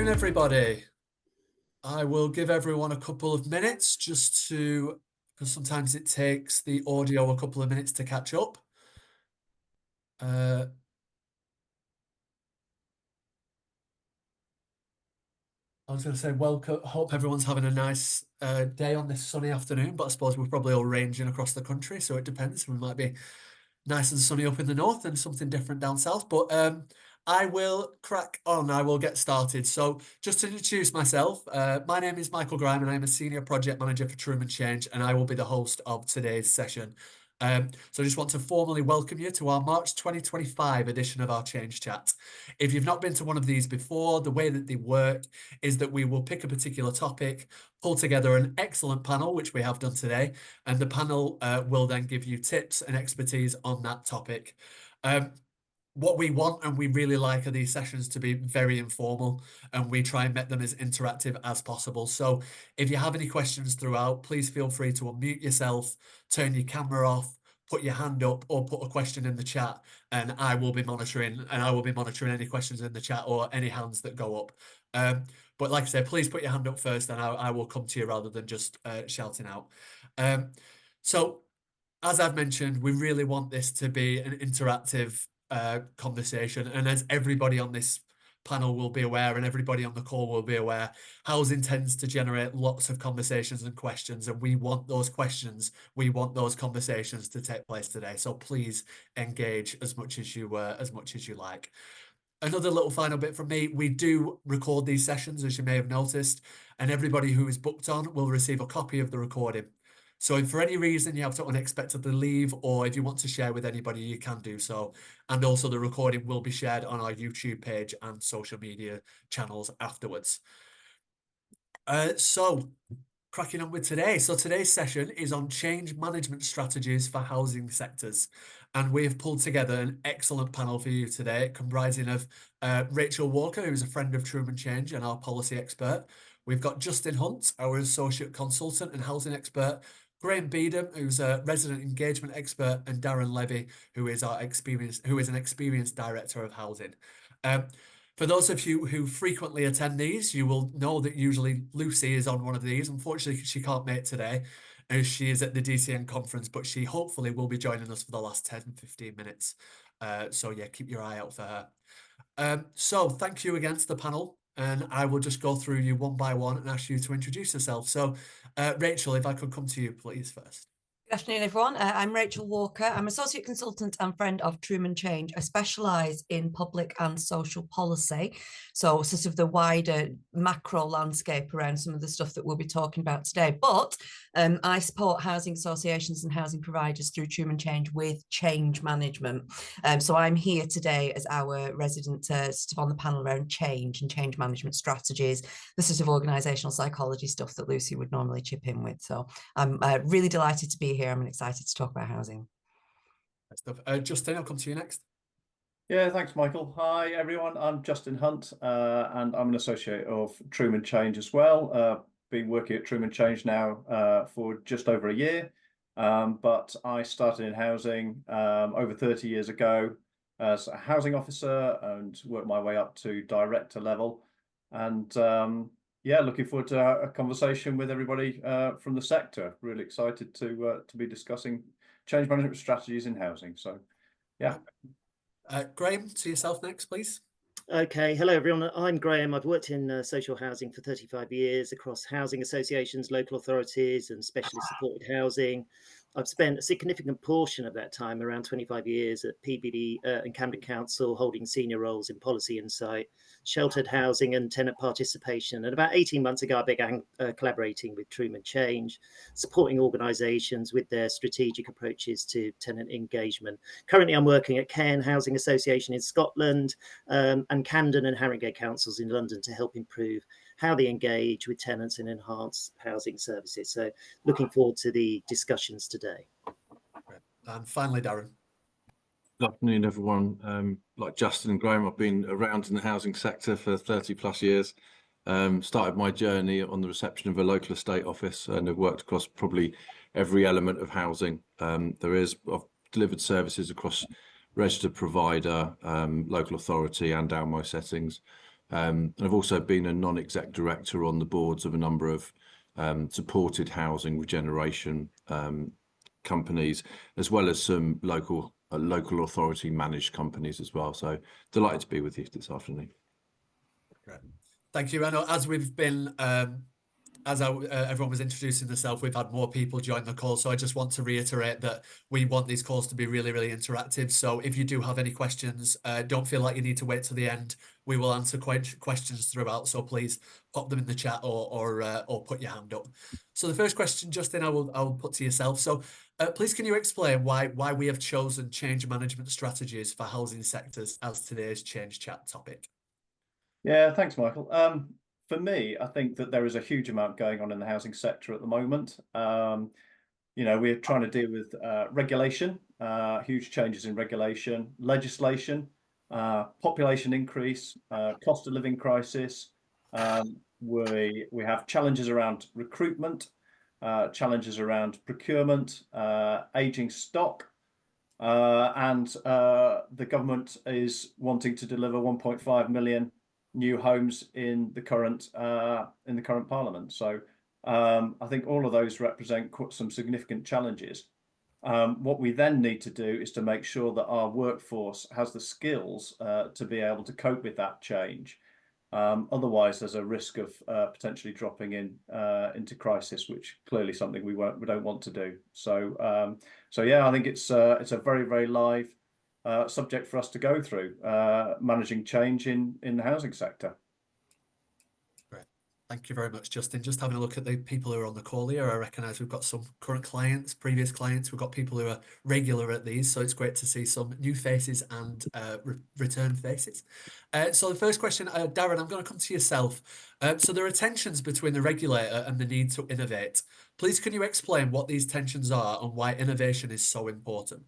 afternoon, everybody. I will give everyone a couple of minutes just to, because sometimes it takes the audio a couple of minutes to catch up. I was going to say welcome. Hope everyone's having a nice day on this sunny afternoon, but I suppose we're probably all ranging across the country, so it depends. We might be nice and sunny up in the north and something different down south, but I will crack on. I will get started. So just to introduce myself, my name is Michael Graeme and I'm a Senior Project Manager for Trueman Change, and I will be the host of today's session. So I just want to formally welcome you to our March 2025 edition of our Change Chat. If you've not been to one of these before, the way that they work is that we will pick a particular topic, pull together an excellent panel, which we have done today, and the panel will then give you tips and expertise on that topic. What we want and we really like are these sessions to be very informal, and we try and make them as interactive as possible. So if you have any questions throughout, please feel free to unmute yourself, turn your camera off, put your hand up, or put a question in the chat, and I will be monitoring any questions in the chat or any hands that go up. But like I said, please put your hand up first, and I will come to you rather than just shouting out. So as I've mentioned, we really want this to be an interactive conversation, and as everybody on this panel will be aware and everybody on the call will be aware, housing tends to generate lots of conversations and questions, and we want those questions, we want those conversations to take place today. So please engage as much as you like. Another little final bit from me, we do record these sessions, as you may have noticed, and everybody who is booked on will receive a copy of the recording. So if for any reason you have to unexpectedly leave, or if you want to share with anybody, you can do so. And also the recording will be shared on our YouTube page and social media channels afterwards. So cracking on with today. So today's session is on change management strategies for housing sectors. And we have pulled together an excellent panel for you today, comprising of Rachael Walker, who's a friend of Trueman Change and our policy expert. We've got Justin Hunt, our associate consultant and housing expert, Graeme Beedham, who's a resident engagement expert, and Darren Levy, who is an experienced director of housing. For those of you who frequently attend these, you will know that usually Lucy is on one of these. Unfortunately, she can't make it today as she is at the DCN conference, but she hopefully will be joining us for the last 10-15 minutes. So yeah, keep your eye out for her. So thank you again to the panel, and I will just go through you one by one and ask you to introduce yourself. So Rachael, if I could come to you, please, first. Good afternoon, everyone. I'm Rachael Walker. I'm Associate Consultant and friend of Trueman Change. I specialise in public and social policy, so sort of the wider macro landscape around some of the stuff that we'll be talking about today. But I support housing associations and housing providers through Trueman Change with change management. So I'm here today as our resident sort of on the panel around change and change management strategies, the sort of organisational psychology stuff that Lucy would normally chip in with. So I'm really delighted to be here. I'm excited to talk about housing. Justin, I'll come to you next. Yeah, thanks, Michael. Hi, everyone. I'm Justin Hunt, and I'm an associate of Trueman Change as well. Been working at Trueman Change now for just over a year, but I started in housing over 30 years ago as a housing officer and worked my way up to director level. And yeah, looking forward to a conversation with everybody from the sector. Really excited to be discussing change management strategies in housing. So, yeah. Graeme, to yourself next, please. Okay, hello everyone. I'm Graeme. I've worked in social housing for 35 years across housing associations, local authorities, and specialist supported housing. I've spent a significant portion of that time, around 25 years, at PBD and Camden Council, holding senior roles in policy insight, sheltered housing and tenant participation. And about 18 months ago, I began collaborating with Trueman Change, supporting organisations with their strategic approaches to tenant engagement. Currently, I'm working at Cairn Housing Association in Scotland and Camden and Haringey councils in London to help improve how they engage with tenants and enhance housing services. So looking forward to the discussions today. And finally, Darren. Good afternoon, everyone. Like Justin and Graeme, I've been around in the housing sector for 30 plus years. Started my journey on the reception of a local estate office and have worked across probably every element of housing. I've delivered services across registered provider, local authority and downmost settings. And I've also been a non-exec director on the boards of a number of supported housing regeneration companies, as well as some local authority managed companies as well. So delighted to be with you this afternoon. Great. Thank you. I know as we've been, everyone was introducing themselves, we've had more people join the call. So I just want to reiterate that we want these calls to be really, really interactive. So if you do have any questions, don't feel like you need to wait till the end. We will answer questions throughout. So please pop them in the chat or put your hand up. So the first question, Justin, I will put to yourself. So please, can you explain why we have chosen change management strategies for housing sectors as today's change chat topic? Yeah, thanks, Michael. For me, I think that there is a huge amount going on in the housing sector at the moment. We're trying to deal with regulation, huge changes in regulation, legislation, population increase, cost of living crisis. We have challenges around recruitment, challenges around procurement, aging stock, and the government is wanting to deliver 1.5 million new homes in the current Parliament. So I think all of those represent some significant challenges. What we then need to do is to make sure that our workforce has the skills to be able to cope with that change. Otherwise, there's a risk of potentially dropping into crisis, which clearly something we don't want to do. So yeah, I think it's a very, very live subject for us to go through, managing change in the housing sector. Great. Thank you very much, Justin. Just having a look at the people who are on the call here, I recognise we've got some current clients, previous clients, we've got people who are regular at these, so it's great to see some new faces and return faces. So the first question, Darren, I'm going to come to yourself. So there are tensions between the regulator and the need to innovate. Please, can you explain what these tensions are and why innovation is so important?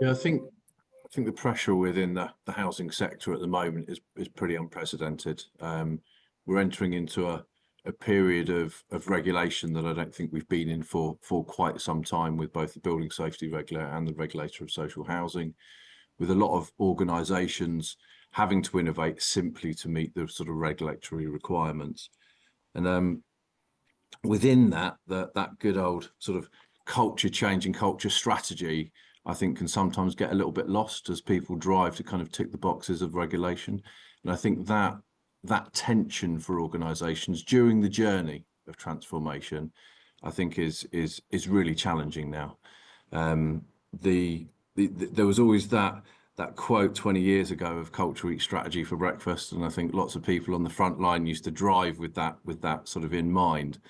Yeah, I think the pressure within the housing sector at the moment is pretty unprecedented. We're entering into a period of regulation that I don't think we've been in for quite some time, with both the building safety regulator and the regulator of social housing, with a lot of organisations having to innovate simply to meet the sort of regulatory requirements. And within that good old sort of culture change and culture strategy, I think, can sometimes get a little bit lost as people drive to kind of tick the boxes of regulation. And I think that tension for organisations during the journey of transformation, I think, is really challenging now. There was always that quote 20 years ago of culture eats strategy for breakfast, and I think lots of people on the front line used to drive with that sort of in mind.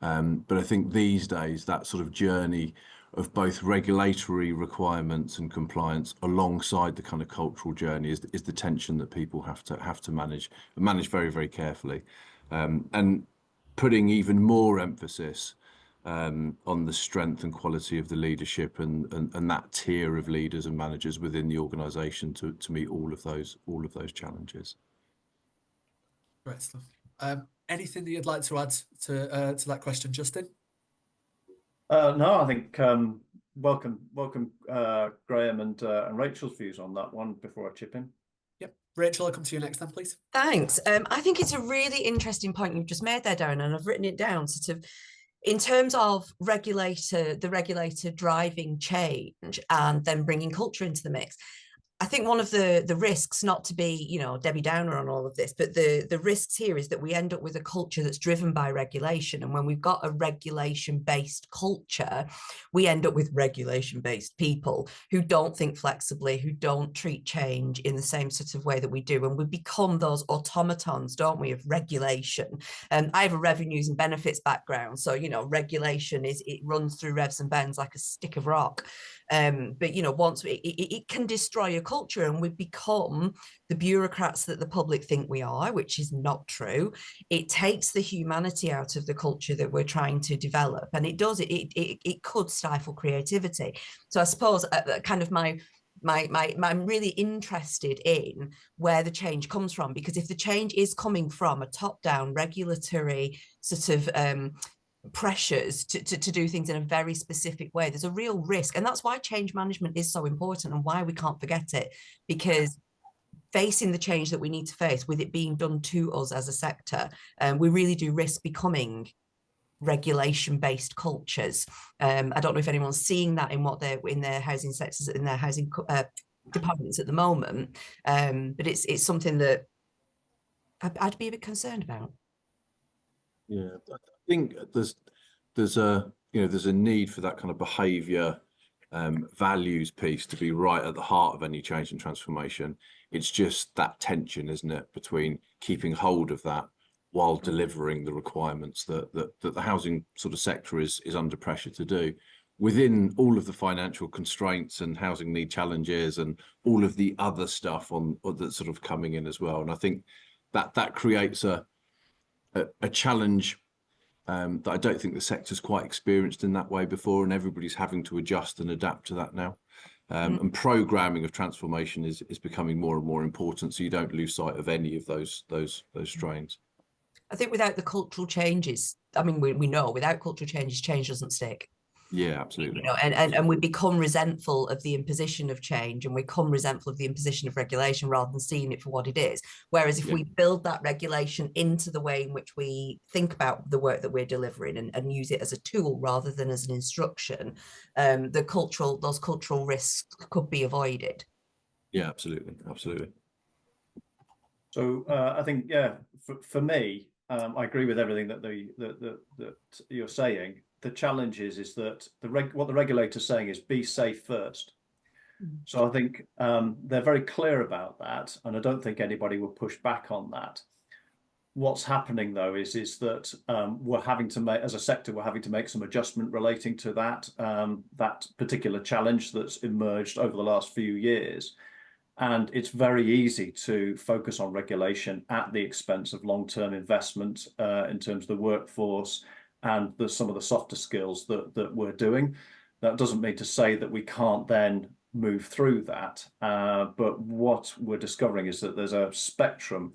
But I think these days that sort of journey of both regulatory requirements and compliance alongside the kind of cultural journey is the tension that people have to manage very, very carefully, and putting even more emphasis on the strength and quality of the leadership and that tier of leaders and managers within the organisation to meet all of those challenges. Great stuff. Anything that you'd like to add to that question, Justin? No, I think welcome Graeme and Rachel's views on that one before I chip in. Yep. Rachel, I'll come to you next then, please. Thanks. I think it's a really interesting point you've just made there, Darren, and I've written it down sort of in terms of the regulator driving change and then bringing culture into the mix. I think one of the risks, not to be, Debbie Downer on all of this, but the risks here is that we end up with a culture that's driven by regulation. And when we've got a regulation-based culture, we end up with regulation-based people who don't think flexibly, who don't treat change in the same sort of way that we do. And we become those automatons, don't we, of regulation. And I have a revenues and benefits background. So, regulation it runs through revs and bends like a stick of rock. But once it can destroy a culture, and we become the bureaucrats that the public think we are, which is not true. It takes the humanity out of the culture that we're trying to develop, and it could stifle creativity. So I suppose kind of I'm really interested in where the change comes from, because if the change is coming from a top-down regulatory sort of pressures to do things in a very specific way, there's a real risk. And that's why change management is so important and why we can't forget it, because facing the change that we need to face, with it being done to us as a sector, we really do risk becoming regulation-based cultures. I don't know if anyone's seeing that in what they're in their housing sectors, in their housing departments at the moment, but it's something that I'd be a bit concerned about. Yeah, I think there's a there's a need for that kind of behaviour, values piece to be right at the heart of any change and transformation. It's just that tension, isn't it, between keeping hold of that while delivering the requirements that the housing sort of sector is under pressure to do, within all of the financial constraints and housing need challenges and all of the other stuff that's sort of coming in as well. And I think that creates a challenge that I don't think the sector's quite experienced in that way before, and everybody's having to adjust and adapt to that now. And programming of transformation is becoming more and more important, so you don't lose sight of any of those strains. I think without the cultural changes, I mean, we know without cultural changes, change doesn't stick. Yeah, absolutely. You know, and we become resentful of the imposition of change, and we become resentful of the imposition of regulation rather than seeing it for what it is. Whereas if we build that regulation into the way in which we think about the work that we're delivering and use it as a tool rather than as an instruction, those cultural risks could be avoided. Yeah, absolutely, absolutely. So I think, yeah, for me, I agree with everything that you're saying. The challenge is that what the regulator's saying is be safe first. So I think they're very clear about that, and I don't think anybody will push back on that. What's happening though is that we're having to make, as a sector, we're having to make some adjustment relating to that that particular challenge that's emerged over the last few years. And it's very easy to focus on regulation at the expense of long-term investment in terms of the workforce and some of the softer skills that we're doing. That doesn't mean to say that we can't then move through that. But what we're discovering is that there's a spectrum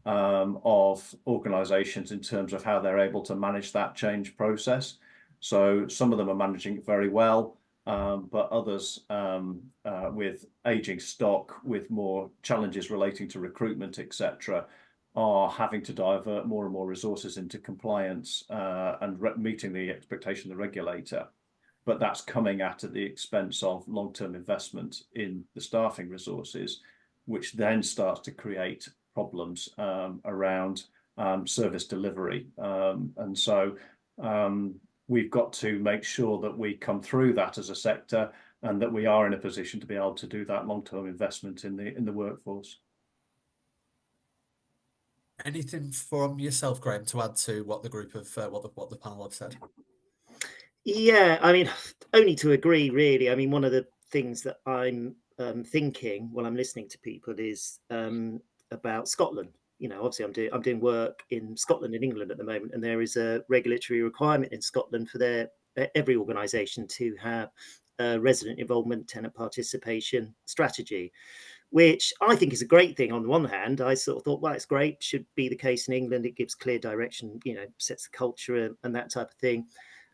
of organisations in terms of how they're able to manage that change process. So some of them are managing it very well. But others with aging stock, with more challenges relating to recruitment, etc., are having to divert more and more resources into compliance and meeting the expectation of the regulator. But that's coming at the expense of long-term investment in the staffing resources, which then starts to create problems around service delivery. And so we've got to make sure that we come through that as a sector and that we are in a position to be able to do that long-term investment in the workforce. Anything from yourself, Graeme, to add to what the group of what the panel have said? Yeah, I mean, only to agree, really. I mean, one of the things that I'm thinking while I'm listening to people is about Scotland. You know, obviously I'm doing work in Scotland and England at the moment, and there is a regulatory requirement in Scotland for every organisation to have a resident involvement, tenant participation strategy, which I think is a great thing. On the one hand, I sort of thought, well, it's great, should be the case in England. It gives clear direction, you know, sets the culture and that type of thing.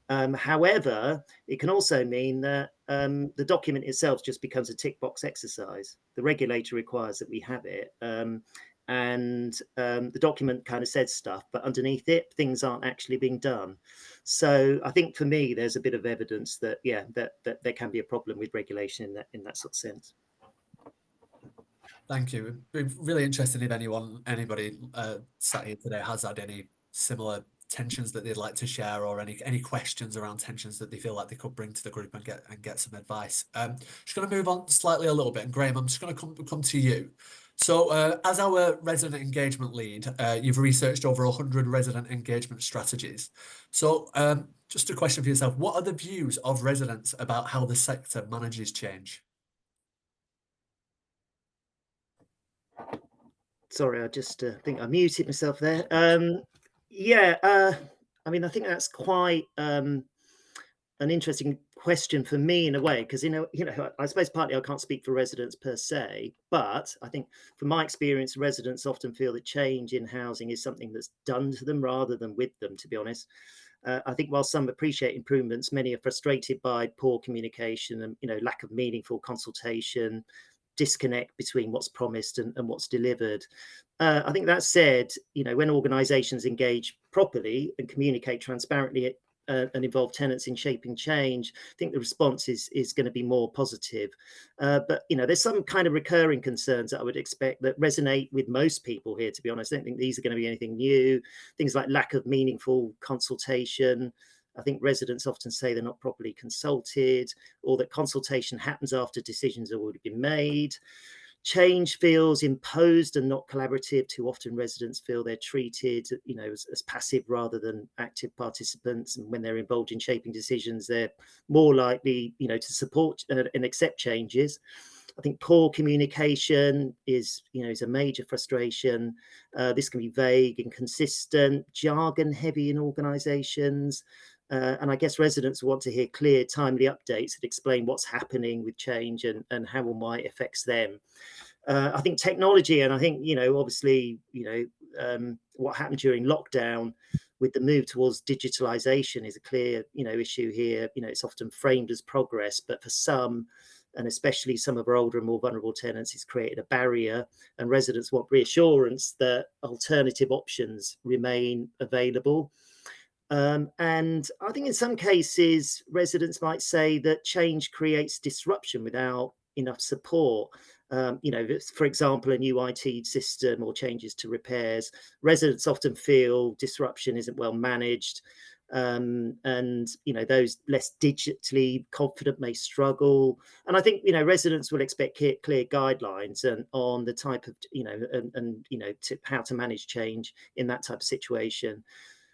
However, it can also mean that the document itself just becomes a tick box exercise. The regulator requires that we have it. And the document kind of says stuff, but underneath it, things aren't actually being done. So I think for me, there's a bit of evidence that, yeah, that there can be a problem with regulation in that sort of sense. Thank you. It'd be really interested if anybody sat here today has had any similar tensions that they'd like to share, or any questions around tensions that they feel like they could bring to the group and get some advice. Just going to move on slightly a little bit, and Graeme, I'm just going to come to you. So as our resident engagement lead, you've researched over 100 resident engagement strategies. So just a question for yourself, what are the views of residents about how the sector manages change? Sorry, I just think I muted myself there. Yeah, I mean, I think that's quite an interesting question for me in a way, because I suppose partly I can't speak for residents per se, but I think from my experience, residents often feel that change in housing is something that's done to them rather than with them, to be honest. I think while some appreciate improvements, many are frustrated by poor communication and lack of meaningful consultation, disconnect between what's promised and what's delivered. I think that said, you know, when organisations engage properly and communicate transparently and involve tenants in shaping change, I think the response is going to be more positive. But, you know, there's some kind of recurring concerns that I would expect that resonate with most people here, to be honest. I don't think these are going to be anything new. Things like lack of meaningful consultation. I think residents often say they're not properly consulted, or that consultation happens after decisions have already been made. Change feels imposed and not collaborative. Too often residents feel they're treated, you know, as passive rather than active participants. And when they're involved in shaping decisions, they're more likely, you know, to support and accept changes. I think poor communication is a major frustration. This can be vague, inconsistent, jargon heavy in organisations. And I guess residents want to hear clear, timely updates that explain what's happening with change and how and why it affects them. I think technology, and I think, you know, obviously, you know, what happened during lockdown with the move towards digitalisation is a clear, you know, issue here. You know, it's often framed as progress, but for some, and especially some of our older and more vulnerable tenants, it's created a barrier, and residents want reassurance that alternative options remain available. And I think in some cases, residents might say that change creates disruption without enough support. You know, for example, a new IT system or changes to repairs, residents often feel disruption isn't well managed. And, you know, those less digitally confident may struggle. And I think, you know, residents will expect clear guidelines and on the type of, you know, and you know, how to manage change in that type of situation.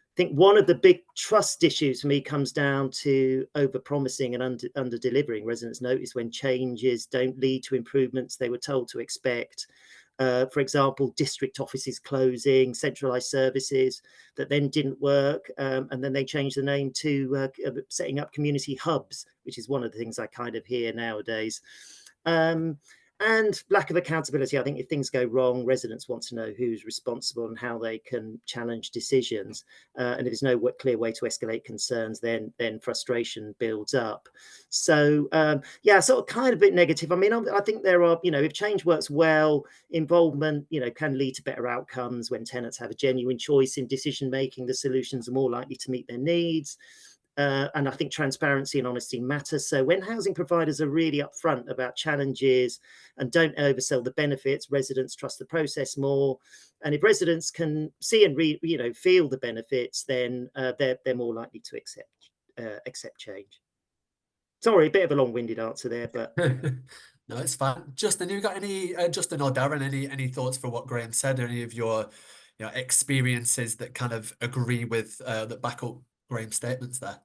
I think one of the big trust issues for me comes down to over-promising and under-delivering. Residents notice when changes don't lead to improvements they were told to expect. For example, district offices closing, centralised services that then didn't work, and then they changed the name to setting up community hubs, which is one of the things I kind of hear nowadays. And lack of accountability. I think if things go wrong, residents want to know who's responsible and how they can challenge decisions. And if there's no clear way to escalate concerns, then frustration builds up. So yeah, sort of kind of a bit negative. I mean, I think there are, you know, if change works well, involvement, you know, can lead to better outcomes. When tenants have a genuine choice in decision making, the solutions are more likely to meet their needs. And I think transparency and honesty matter. So when housing providers are really upfront about challenges and don't oversell the benefits, residents trust the process more. And if residents can see and feel the benefits, then they're more likely to accept change. Sorry, a bit of a long-winded answer there, but no, it's fine. Justin, you got any Justin or Darren, any thoughts for what Graeme said? Any of your experiences that kind of agree with that back up Graeme's statements there?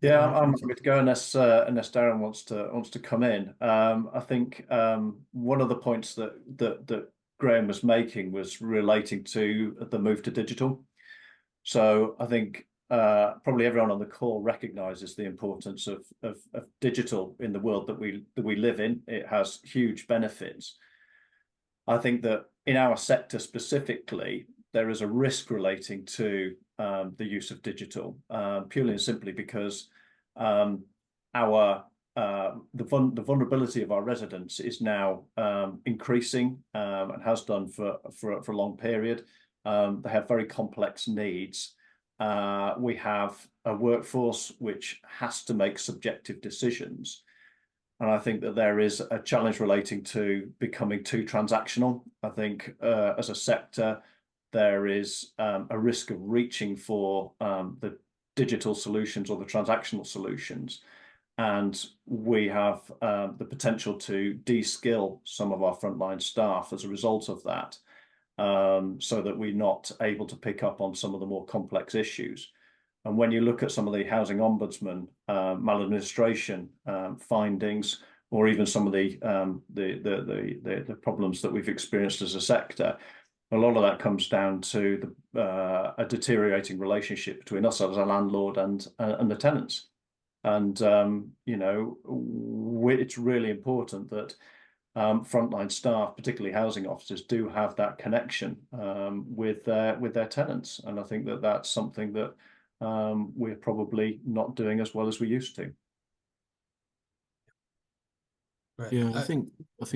Yeah, I'm happy to go unless Darren wants to come in. I think one of the points that Graeme was making was relating to the move to digital. So I think probably everyone on the call recognises the importance of digital in the world that we live in. It has huge benefits. I think that in our sector specifically, there is a risk relating to the use of digital, purely and simply because the vulnerability of our residents is now increasing and has done for a long period. They have very complex needs. We have a workforce which has to make subjective decisions. And I think that there is a challenge relating to becoming too transactional. I think as a sector, there is a risk of reaching for the digital solutions or the transactional solutions. And we have the potential to de-skill some of our frontline staff as a result of that, so that we're not able to pick up on some of the more complex issues. And when you look at some of the Housing Ombudsman maladministration findings, or even some of the problems that we've experienced as a sector, a lot of that comes down to a deteriorating relationship between us as a landlord and the tenants. And it's really important that frontline staff, particularly housing officers, do have that connection with their tenants. And I think that that's something that we're probably not doing as well as we used to. Right. Yeah, I think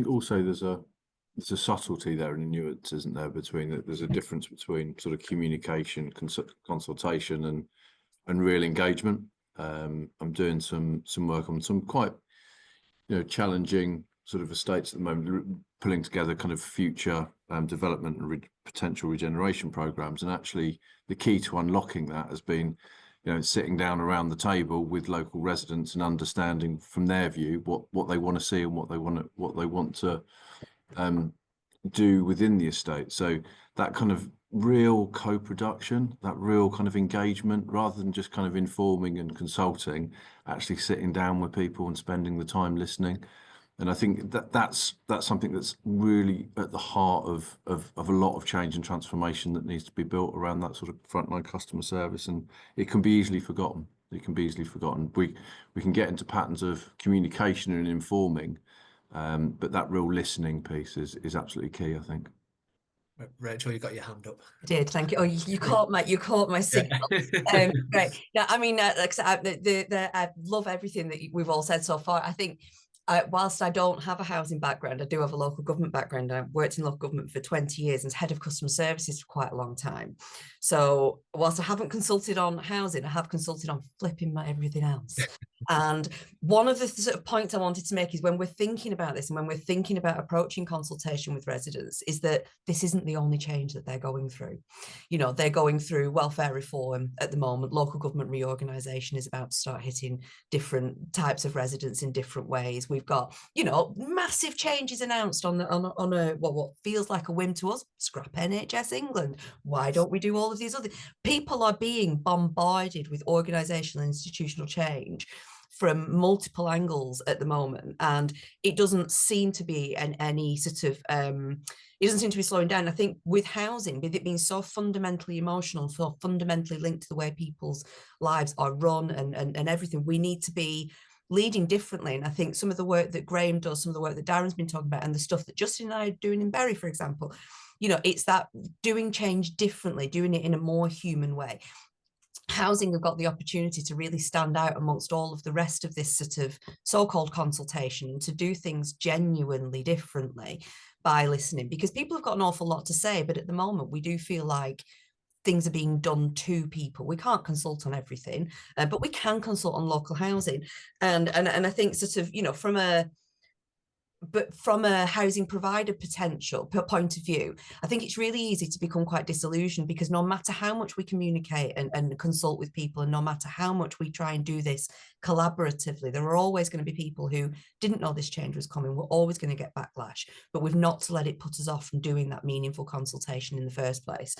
also there's a subtlety there and a nuance, isn't there, between that there's a difference between sort of communication, consultation and real engagement. I'm doing some work on some quite challenging sort of estates at the moment, pulling together kind of future development and potential regeneration programs. And actually, the key to unlocking that has been, sitting down around the table with local residents and understanding from their view what they want to see and what they want to do within the estate. So that kind of real co-production, that real kind of engagement, rather than just kind of informing and consulting, actually sitting down with people and spending the time listening. And I think that's something that's really at the heart of a lot of change and transformation that needs to be built around that sort of frontline customer service. And it can be easily forgotten. It can be easily forgotten. We can get into patterns of communication and informing, but that real listening piece is absolutely key, I think. Rachel, you got your hand up. I did, thank you. Oh, you caught my signal. Yeah. Great. Yeah, I mean, like I love everything that we've all said so far. I think whilst I don't have a housing background, I do have a local government background. I've worked in local government for 20 years and as head of customer services for quite a long time. So whilst I haven't consulted on housing, I have consulted on flipping my everything else. And one of the sort of points I wanted to make is when we're thinking about this and when we're thinking about approaching consultation with residents, is that this isn't the only change that they're going through. They're going through welfare reform at the moment. Local government reorganisation is about to start hitting different types of residents in different ways. We've got, massive changes announced on what feels like a whim to us. Scrap NHS England. Why don't we do all of these other? People are being bombarded with organisational and institutional change from multiple angles at the moment, and it doesn't seem to be any sort of it doesn't seem to be slowing down. I think with housing, with it being so fundamentally emotional, so fundamentally linked to the way people's lives are run and everything, we need to be leading differently. And I think some of the work that Graeme does, some of the work that Darren's been talking about, and the stuff that Justin and I are doing in Bury, for example, it's that doing change differently, doing it in a more human way. Housing have got the opportunity to really stand out amongst all of the rest of this sort of so-called consultation and to do things genuinely differently by listening, because people have got an awful lot to say, but at the moment we do feel like things are being done to people. We can't consult on everything, but we can consult on local housing. And I think sort of, from a housing provider potential point of view, I think it's really easy to become quite disillusioned, because no matter how much we communicate and consult with people, and no matter how much we try and do this collaboratively, there are always going to be people who didn't know this change was coming. We're always going to get backlash, but we've not to let it put us off from doing that meaningful consultation in the first place,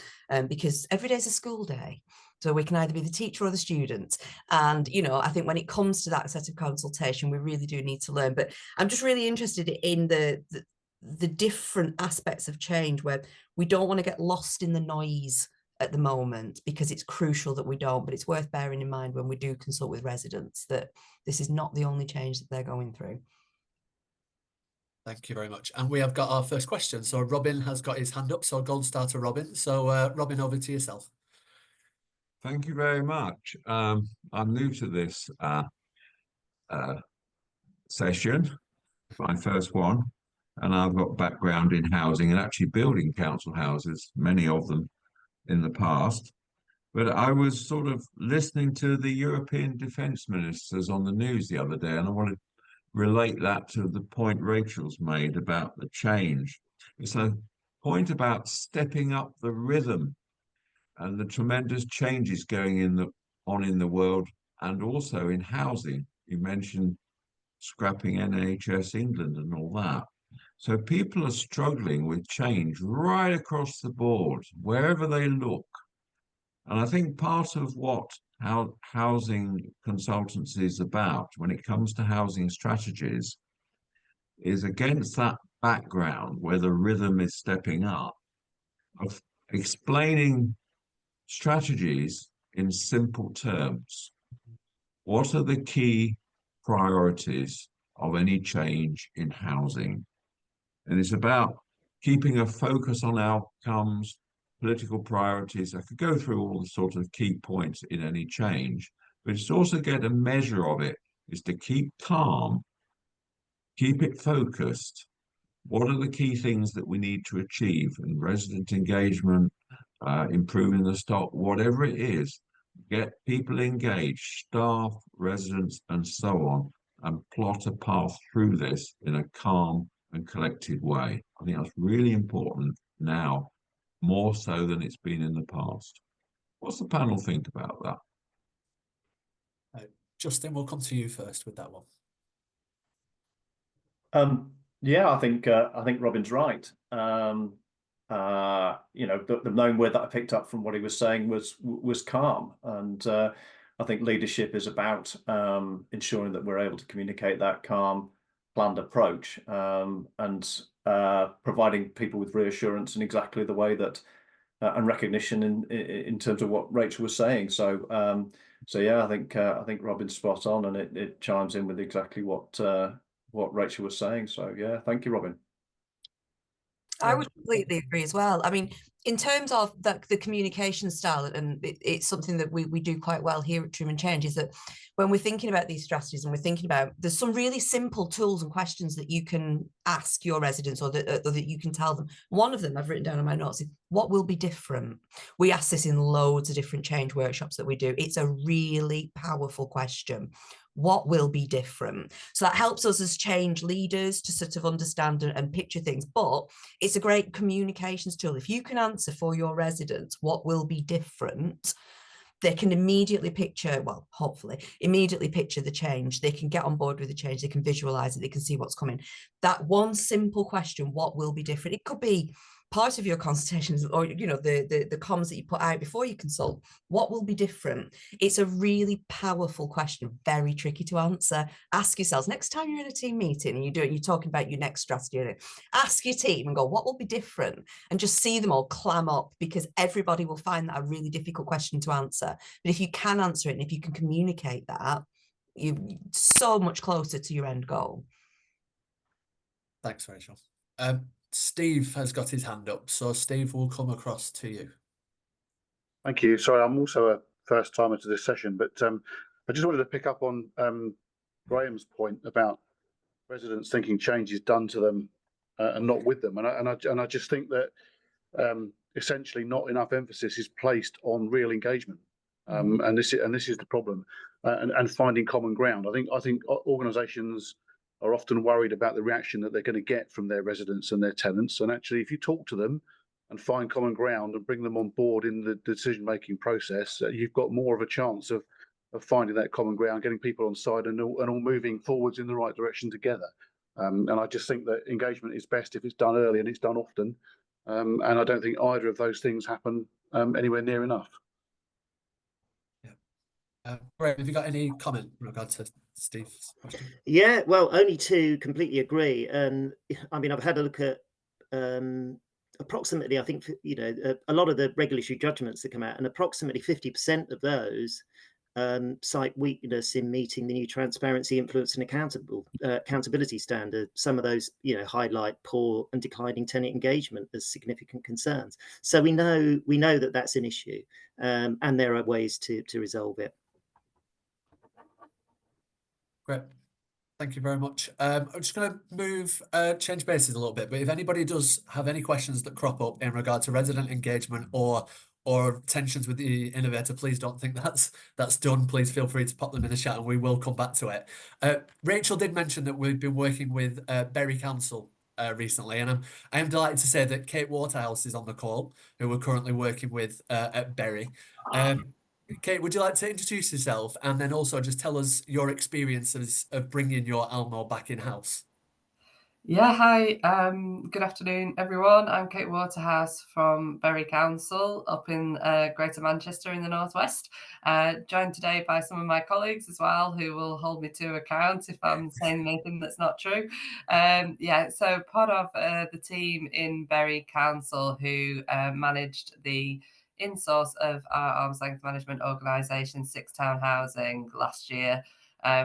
because every day is a school day. So we can either be the teacher or the student. And, I think when it comes to that set of consultation, we really do need to learn. But I'm just really interested in the different aspects of change, where we don't want to get lost in the noise at the moment, because it's crucial that we don't, but it's worth bearing in mind when we do consult with residents that this is not the only change that they're going through. Thank you very much. And we have got our first question. So Robin has got his hand up. So gold star to Robin. So Robin, over to yourself. Thank you very much. I'm new to this session, my first one, and I've got background in housing and actually building council houses, many of them in the past. But I was sort of listening to the European defence ministers on the news the other day, and I want to relate that to the point Rachel's made about the change. It's a point about stepping up the rhythm and the tremendous changes going on in the world, and also in housing. You mentioned scrapping NHS England and all that. So people are struggling with change right across the board, wherever they look. And I think part of what housing consultancy is about when it comes to housing strategies is, against that background where the rhythm is stepping up, of explaining strategies in simple terms. What are the key priorities of any change in housing? And it's about keeping a focus on outcomes, political priorities. I could go through all the sort of key points in any change, but it's also get a measure of it, is to keep calm, keep it focused. What are the key things that we need to achieve in resident engagement, improving the stock, whatever it is? Get people engaged, staff, residents, and so on, and plot a path through this in a calm and collected way. I think that's really important now, more so than it's been in the past. What's the panel think about that? Justin, we'll come to you first with that one. Yeah, I think Robin's right. You know, the known word that I picked up from what he was saying was calm, and I think leadership is about ensuring that we're able to communicate that calm, planned approach, and providing people with reassurance in exactly the way that and recognition in terms of what Rachel was saying. So yeah, I think Robin's spot on, and it chimes in with exactly what Rachel was saying. So yeah, thank you, Robin. I would completely agree as well. I mean, in terms of the communication style, and it's something that we do quite well here at Trueman Change, is that when we're thinking about these strategies and we're thinking about, there's some really simple tools and questions that you can ask your residents, or that you can tell them. One of them I've written down on my notes is, what will be different? We ask this in loads of different change workshops that we do. It's a really powerful question. What will be different? So that helps us as change leaders to sort of understand and picture things, but it's a great communications tool. If you can answer for your residents what will be different, they can immediately picture, well, hopefully, immediately picture the change. They can get on board with the change. They can visualize it. They can see what's coming. That one simple question, what will be different? It could be part of your consultations, or, you know, the comms that you put out before you consult. What will be different? It's a really powerful question, very tricky to answer. Ask yourselves, next time you're in a team meeting and you're talking about your next strategy, ask your team and go, what will be different? And just see them all clam up, because everybody will find that a really difficult question to answer. But if you can answer it, and if you can communicate that, you're so much closer to your end goal. Thanks, Rachel. Steve has got his hand up, so Steve, will come across to you. Thank you. Sorry, I'm also a first timer to this session, but I just wanted to pick up on Graeme's point about residents thinking change is done to them and not with them, and I just think that essentially not enough emphasis is placed on real engagement, and this is the problem, and finding common ground. I think organisations are often worried about the reaction that they're going to get from their residents and their tenants. And actually, if you talk to them and find common ground and bring them on board in the decision-making process, you've got more of a chance of finding that common ground, getting people on side and all moving forwards in the right direction together. And I just think that engagement is best if it's done early and it's done often. And I don't think either of those things happen anywhere near enough. Graeme, have you got any comment in regard to Steve's question? Yeah, well, only to completely agree. And I mean, I've had a look at approximately, I think, you know, a lot of the regulatory judgments that come out, and approximately 50% of those cite weakness in meeting the new transparency, influence, and accountability standard. Some of those, you know, highlight poor and declining tenant engagement as significant concerns. So we know that that's an issue, and there are ways to resolve it. Great. Thank you very much. I'm just going to move, change bases a little bit, but if anybody does have any questions that crop up in regard to resident engagement or tensions with the innovator, please don't think that's done. Please feel free to pop them in the chat and we will come back to it. Rachel did mention that we've been working with Bury Council recently, and I am delighted to say that Kate Waterhouse is on the call, who we're currently working with at Bury. Kate, would you like to introduce yourself and then also just tell us your experiences of bringing your Almo back in-house? Yeah, hi. Good afternoon, everyone. I'm Kate Waterhouse from Bury Council up in Greater Manchester in the northwest. Joined today by some of my colleagues as well, who will hold me to account if I'm saying anything that's not true. Yeah, so part of the team in Bury Council who managed the in-source of our arm's length management organisation, Six Town Housing, last year.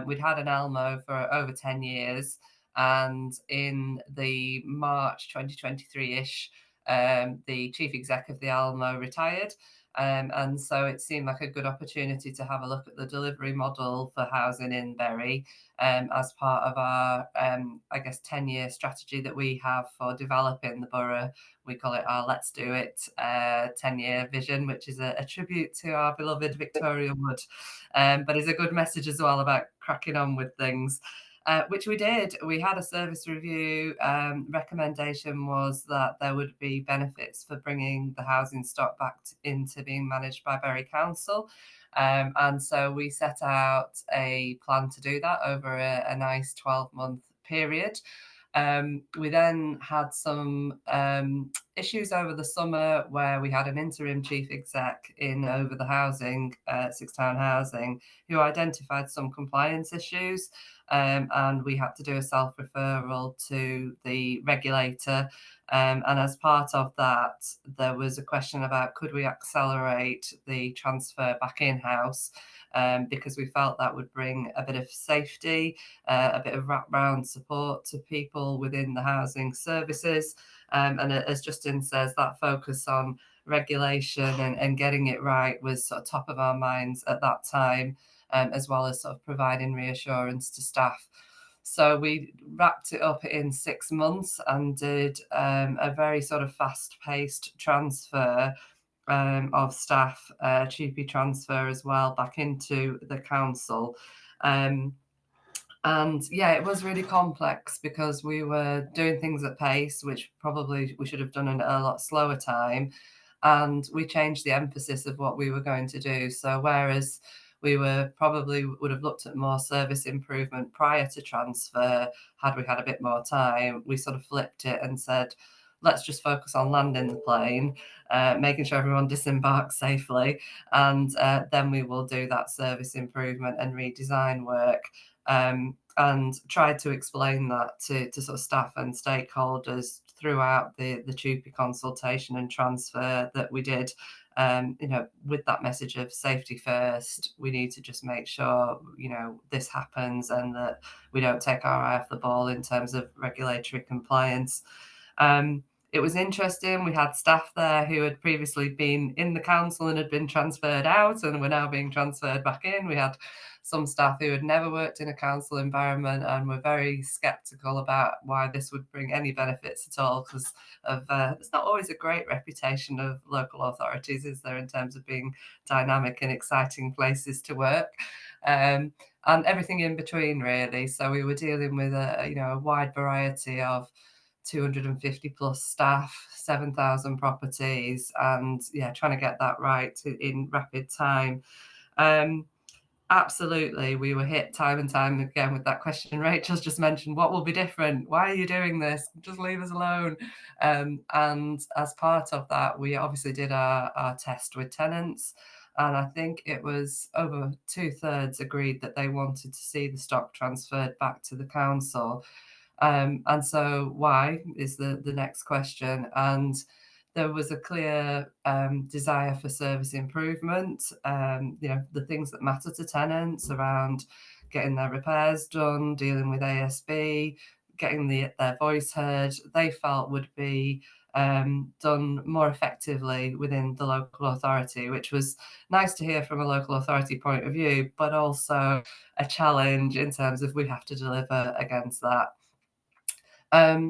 We'd had an Almo for over 10 years. And in the March 2023-ish the chief exec of the Almo retired. And so it seemed like a good opportunity to have a look at the delivery model for housing in Bury as part of our, I guess, 10-year strategy that we have for developing the borough. We call it our Let's Do It 10-year vision, which is a tribute to our beloved Victoria Wood, but is a good message as well about cracking on with things. Which we did. We had a service review. Recommendation was that there would be benefits for bringing the housing stock back into being managed by Bury Council. And so we set out a plan to do that over a nice 12-month period. We then had some issues over the summer where we had an interim chief exec in over the housing, Six Town Housing, who identified some compliance issues. And we had to do a self-referral to the regulator. And as part of that, there was a question about could we accelerate the transfer back in-house, because we felt that would bring a bit of safety, a bit of wraparound support to people within the housing services. And as Justin says, that focus on regulation and getting it right was sort of top of our minds at that time, as well as sort of providing reassurance to staff. So we wrapped it up in 6 months and did a very sort of fast-paced transfer of staff, TUPE transfer as well, back into the council. And yeah, it was really complex because we were doing things at pace, which probably we should have done in a lot slower time. And we changed the emphasis of what we were going to do. So whereas we would have looked at more service improvement prior to transfer, had we had a bit more time, we sort of flipped it and said, let's just focus on landing the plane, making sure everyone disembarks safely, and then we will do that service improvement and redesign work. And tried to explain that to sort of staff and stakeholders throughout the TUPE consultation and transfer that we did. With that message of safety first, we need to just make sure, this happens and that we don't take our eye off the ball in terms of regulatory compliance. It was interesting. We had staff there who had previously been in the council and had been transferred out and were now being transferred back in. We had some staff who had never worked in a council environment and were very sceptical about why this would bring any benefits at all, because of it's not always a great reputation of local authorities, is there, in terms of being dynamic and exciting places to work. And everything in between, really. So we were dealing with a wide variety of 250 plus staff, 7,000 properties, and trying to get that right in rapid time. Absolutely, we were hit time and time again with that question Rachel's just mentioned. What will be different? Why are you doing this? Just leave us alone. And as part of that, we obviously did our test with tenants. And I think it was over 2/3 agreed that they wanted to see the stock transferred back to the council. And so why is the next question. And there was a clear desire for service improvement, the things that matter to tenants around getting their repairs done, dealing with ASB, getting their voice heard, they felt would be done more effectively within the local authority, which was nice to hear from a local authority point of view, but also a challenge in terms of we have to deliver against that.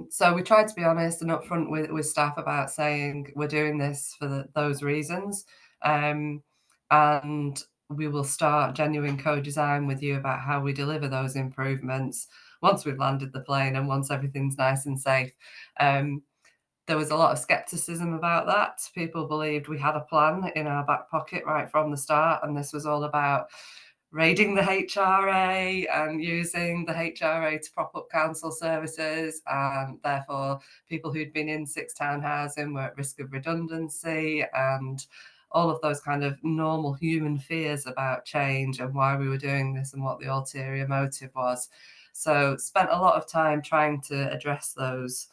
So we tried to be honest and upfront with staff about saying we're doing this for those reasons. And we will start genuine co-design with you about how we deliver those improvements once we've landed the plane and once everything's nice and safe. There was a lot of skepticism about that. People believed we had a plan in our back pocket right from the start, and this was all about raiding the HRA and using the HRA to prop up council services, and therefore people who'd been in Six Town Housing were at risk of redundancy, and all of those kind of normal human fears about change and why we were doing this and what the ulterior motive was. So spent a lot of time trying to address those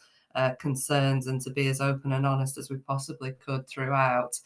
concerns and to be as open and honest as we possibly could throughout.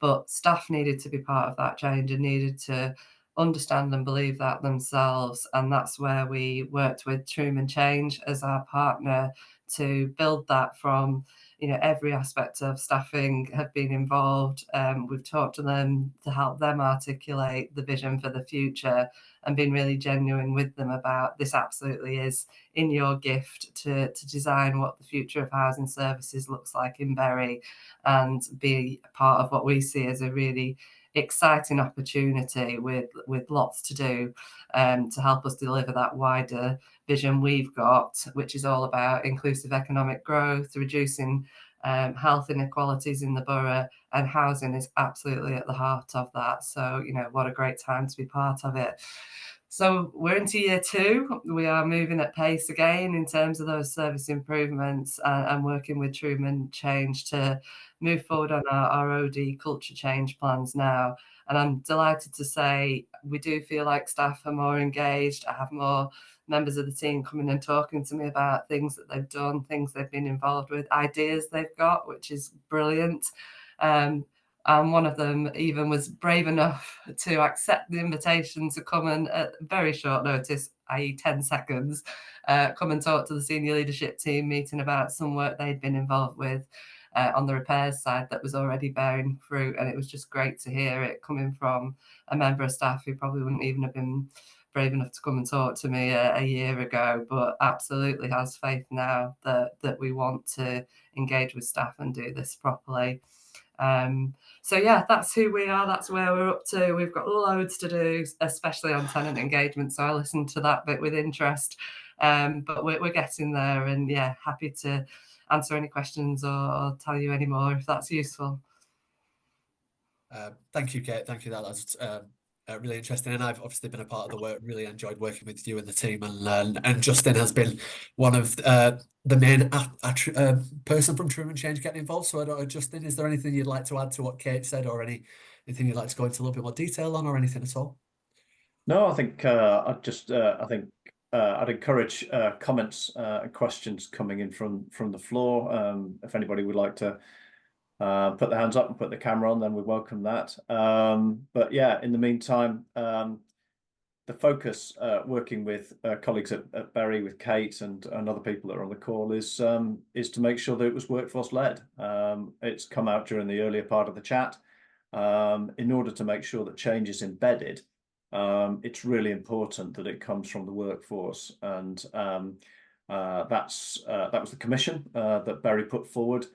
But staff needed to be part of that change and needed to understand and believe that themselves. And that's where we worked with Trueman Change as our partner to build that from, every aspect of staffing have been involved. We've talked to them to help them articulate the vision for the future and been really genuine with them about this absolutely is in your gift to design what the future of housing services looks like in Bury and be part of what we see as a really exciting opportunity with lots to do to help us deliver that wider vision we've got, which is all about inclusive economic growth, reducing health inequalities in the borough, and housing is absolutely at the heart of that. So, what a great time to be part of it. So we're into year 2. We are moving at pace again in terms of those service improvements and working with Trueman Change to move forward on our OD culture change plans now. And I'm delighted to say we do feel like staff are more engaged. I have more members of the team coming and talking to me about things that they've done, things they've been involved with, ideas they've got, which is brilliant. And one of them even was brave enough to accept the invitation to come and, at very short notice, i.e. 10 seconds, come and talk to the senior leadership team meeting about some work they'd been involved with on the repairs side that was already bearing fruit. And it was just great to hear it coming from a member of staff who probably wouldn't even have been brave enough to come and talk to me a year ago, but absolutely has faith now that we want to engage with staff and do this properly. So yeah, that's who we are. That's where we're up to. We've got loads to do, especially on tenant engagement. So I listened to that bit with interest, but we're getting there, and yeah, happy to answer any questions or tell you any more if that's useful. Thank you, Kate. Thank you. That's really interesting, and I've obviously been a part of the work. Really enjoyed working with you and the team, and Justin has been one of the main person from Trueman Change getting involved. So, I don't know, Justin, is there anything you'd like to add to what Kate said, or anything you'd like to go into a little bit more detail on, or anything at all? No, I think I'd encourage comments and questions coming in from the floor. If anybody would like to put their hands up and put the camera on, then we welcome that. But yeah, in the meantime, the focus working with colleagues at Bury, with Kate and other people that are on the call, is to make sure that it was workforce led. It's come out during the earlier part of the chat. In order to make sure that change is embedded, it's really important that it comes from the workforce, and that was the commission that Bury put forward,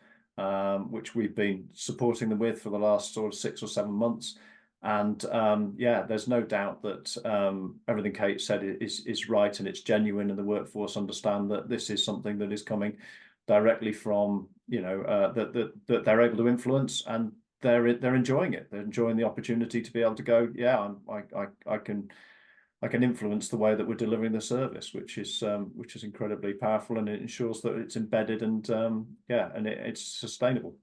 which we've been supporting them with for the last sort of 6 or 7 months. And yeah, there's no doubt that everything Kate said is right, and it's genuine, and the workforce understand that this is something that is coming directly from, that they're able to influence, and they're enjoying it. They're enjoying the opportunity to be able to go, yeah, I can influence the way that we're delivering the service, which is incredibly powerful, and it ensures that it's embedded, and yeah, and it's sustainable.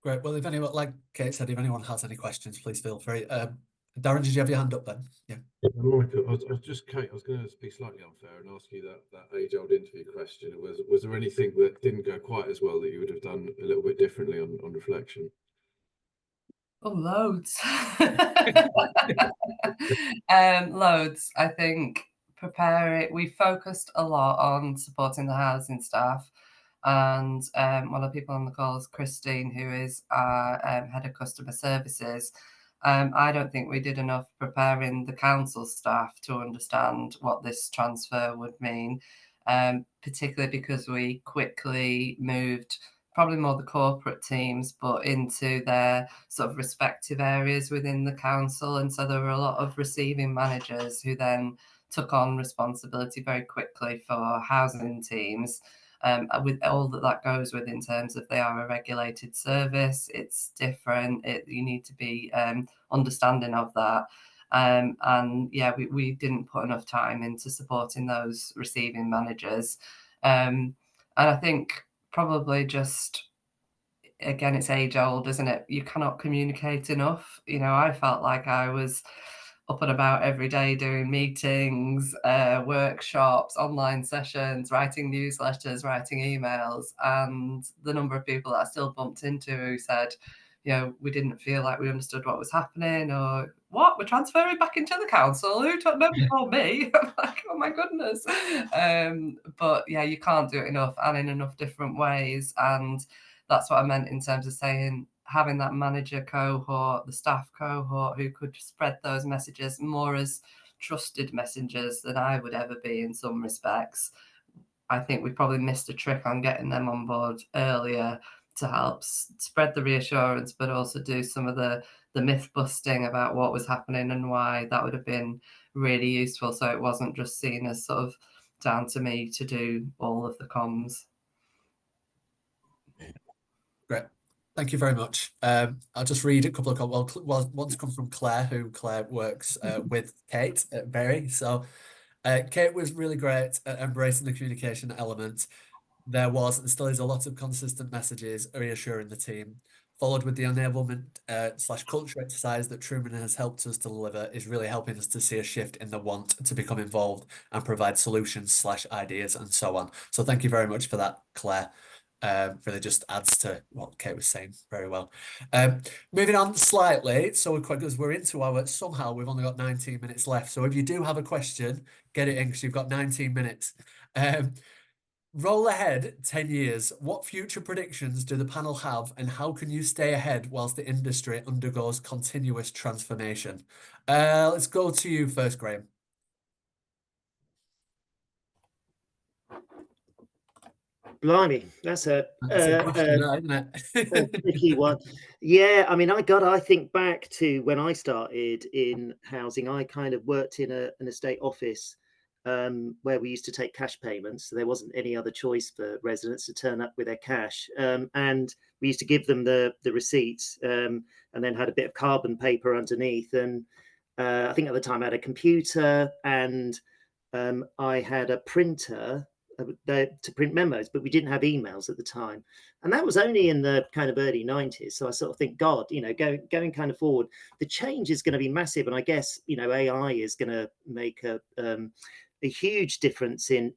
Great. Well, if anyone, like Kate said, if anyone has any questions, please feel free. Darren, did you have your hand up then? Yeah. Michael, I was Kate, I was going to be slightly unfair and ask you that age-old interview question. Was there anything that didn't go quite as well that you would have done a little bit differently on reflection? Oh, loads. Loads. I think we focused a lot on supporting the housing staff. And one of the people on the call is Christine, who is our head of customer services. I don't think we did enough preparing the council staff to understand what this transfer would mean, particularly because we quickly moved probably more the corporate teams, but into their sort of respective areas within the council. And so there were a lot of receiving managers who then took on responsibility very quickly for housing teams. With all that goes with, in terms of they are a regulated service, it's different. You need to be understanding of that. And yeah, we didn't put enough time into supporting those receiving managers. And I think probably just, again, it's age old, isn't it? You cannot communicate enough. I felt like I was up and about every day doing meetings, workshops, online sessions, writing newsletters, writing emails, and the number of people that I still bumped into who said, you know, we didn't feel like we understood what was happening, or what, we're transferring back into the council, nobody told me. I'm like, oh my goodness. But yeah, you can't do it enough and in enough different ways. And that's what I meant in terms of saying, having that manager cohort, the staff cohort, who could spread those messages more as trusted messengers than I would ever be in some respects. I think we probably missed a trick on getting them on board earlier to help spread the reassurance, but also do some of the myth busting about what was happening and why. That would have been really useful, so it wasn't just seen as sort of down to me to do all of the comms. Great. Thank you very much. I'll just read a couple of comments. Well, one's come from Claire, who Claire works with Kate at Berry. So Kate was really great at embracing the communication element. There was and still is a lot of consistent messages reassuring the team, followed with the enablement / culture exercise that Trueman has helped us deliver, is really helping us to see a shift in the want to become involved and provide solutions / ideas and so on. So thank you very much for that, Claire. Really just adds to what Kate was saying very well. Moving on slightly, so we're into our, somehow we've only got 19 minutes left. So if you do have a question, get it in, because you've got 19 minutes. Roll ahead 10 years. What future predictions do the panel have, and how can you stay ahead whilst the industry undergoes continuous transformation? Let's go to you first, Graeme. Blimey, that's a question, isn't it? a tricky one. Yeah, I mean, I think back to when I started in housing. I kind of worked in an estate office where we used to take cash payments. So there wasn't any other choice for residents to turn up with their cash. And we used to give them the receipts and then had a bit of carbon paper underneath. And I think at the time I had a computer and I had a printer to print memos, but we didn't have emails at the time. And that was only in the kind of early 90s. So I sort of think, God, you know, going kind of forward, the change is going to be massive. And I guess, you know, AI is going to make a huge difference in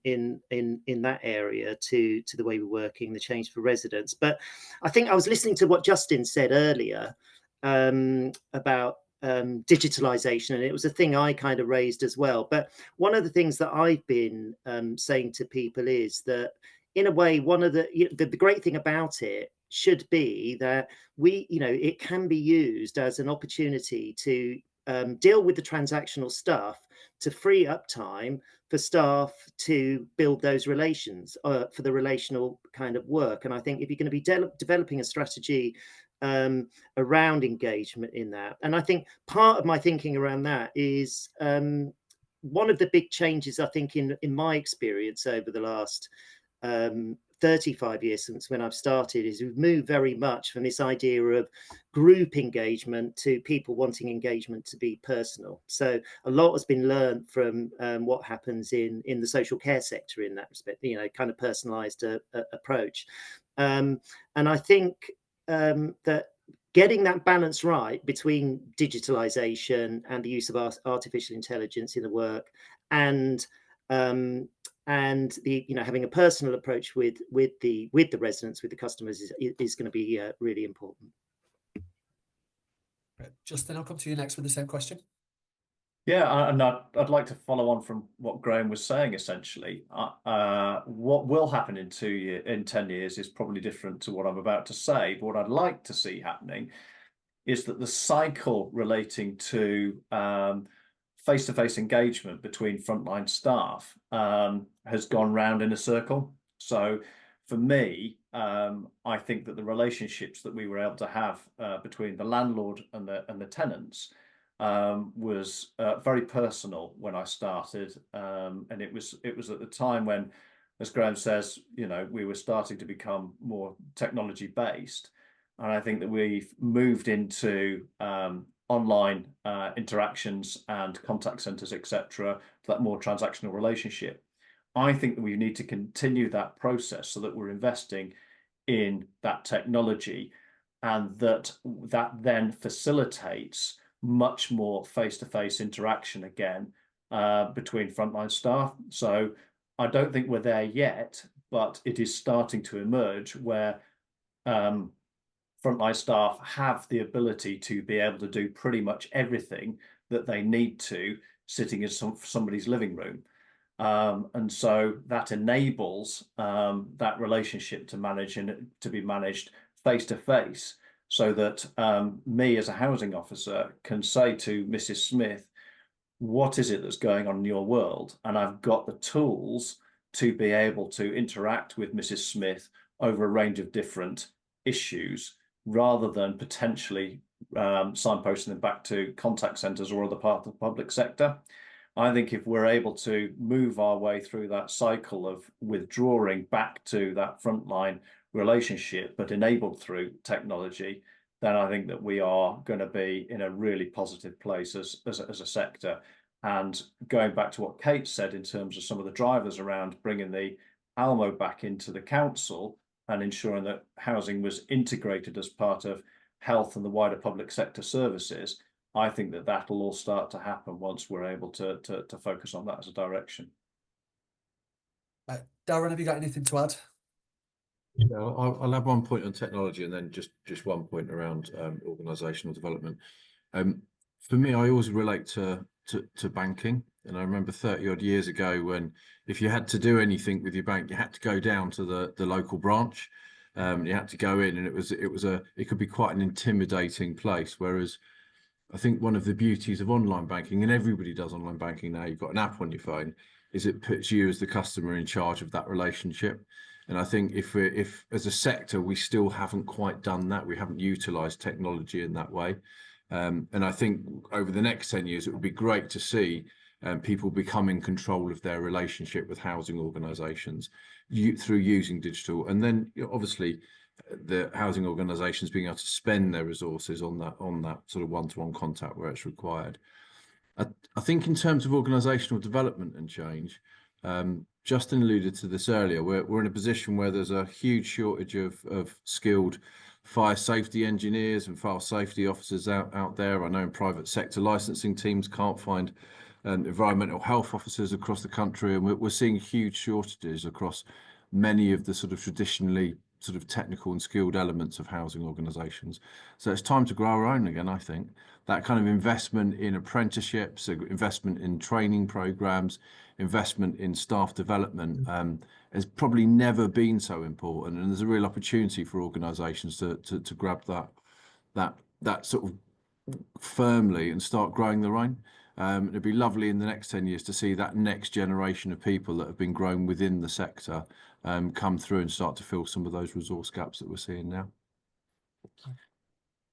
that area to the way we're working, the change for residents. But I think I was listening to what Justin said earlier about digitalization, and it was a thing I kind of raised as well. But one of the things that I've been saying to people is that, in a way, one of the great thing about it should be that it can be used as an opportunity to deal with the transactional stuff, to free up time for staff to build those relations for the relational kind of work. And I think if you're going to be developing a strategy around engagement in that, and I think part of my thinking around that is one of the big changes, I think, in my experience over the last 35 years since when I've started, is we've moved very much from this idea of group engagement to people wanting engagement to be personal. So a lot has been learned from what happens in the social care sector in that respect, you know, kind of personalized approach. And I think that getting that balance right between digitalization and the use of artificial intelligence in the work and the, you know, having a personal approach with the residents, with the customers is going to be really important. Justin, I'll come to you next with the same question. Yeah, and I'd like to follow on from what Graeme was saying. Essentially, what will happen in 10 years is probably different to what I'm about to say. But what I'd like to see happening is that the cycle relating to face-to-face engagement between frontline staff has gone round in a circle. So for me, I think that the relationships that we were able to have between the landlord and the tenants was very personal when I started, and it was at the time when, as Graeme says, you know, we were starting to become more technology based, and I think that we've moved into online interactions and contact centres, etc., to that more transactional relationship. I think that we need to continue that process so that we're investing in that technology, and that then facilitates much more face-to-face interaction again between frontline staff. So I don't think we're there yet, but it is starting to emerge where frontline staff have the ability to be able to do pretty much everything that they need to sitting in somebody's living room. And so that enables that relationship to manage and to be managed face to face, so that me as a housing officer can say to Mrs. Smith, what is it that's going on in your world? And I've got the tools to be able to interact with Mrs. Smith over a range of different issues, rather than potentially signposting them back to contact centres or other part of the public sector. I think if we're able to move our way through that cycle of withdrawing back to that frontline relationship, but enabled through technology, then I think that we are going to be in a really positive place as a sector. And going back to what Kate said in terms of some of the drivers around bringing the Almo back into the council and ensuring that housing was integrated as part of health and the wider public sector services, I think that that'll all start to happen once we're able to focus on that as a direction. Darren, have you got anything to add? Yeah, I'll have one point on technology and then just one point around organisational development. For me, I always relate to banking, and I remember 30 odd years ago when if you had to do anything with your bank, you had to go down to the local branch. You had to go in, and it could be quite an intimidating place. Whereas I think one of the beauties of online banking, and everybody does online banking now, you've got an app on your phone, is it puts you as the customer in charge of that relationship. And I think if as a sector, we still haven't quite done that, we haven't utilised technology in that way. And I think over the next 10 years, it would be great to see people become in control of their relationship with housing organisations through using digital. And then obviously the housing organisations being able to spend their resources on that sort of one-to-one contact where it's required. I think in terms of organisational development and change, Justin alluded to this earlier, we're in a position where there's a huge shortage of skilled fire safety engineers and fire safety officers out there. I know in private sector licensing teams can't find environmental health officers across the country, and we're seeing huge shortages across many of the sort of traditionally sort of technical and skilled elements of housing organisations. So it's time to grow our own again, I think. That kind of investment in apprenticeships, investment in training programmes, investment in staff development has probably never been so important, and there's a real opportunity for organisations to grab that sort of firmly and start growing their own. It'd be lovely in the next 10 years to see that next generation of people that have been grown within the sector come through and start to fill some of those resource gaps that we're seeing now.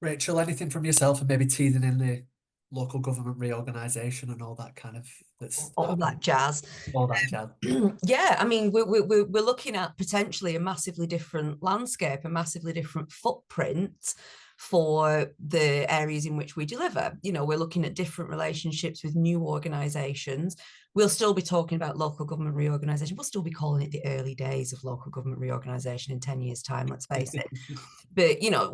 Rachel, anything from yourself, and maybe teasing in the local government reorganisation and all that kind of all that jazz. All that jazz. Yeah, I mean, we're looking at potentially a massively different landscape, a massively different footprint for the areas in which we deliver. You know, we're looking at different relationships with new organisations. We'll still be talking about local government reorganisation. We'll still be calling it the early days of local government reorganisation in 10 years' time, let's face it. But, you know,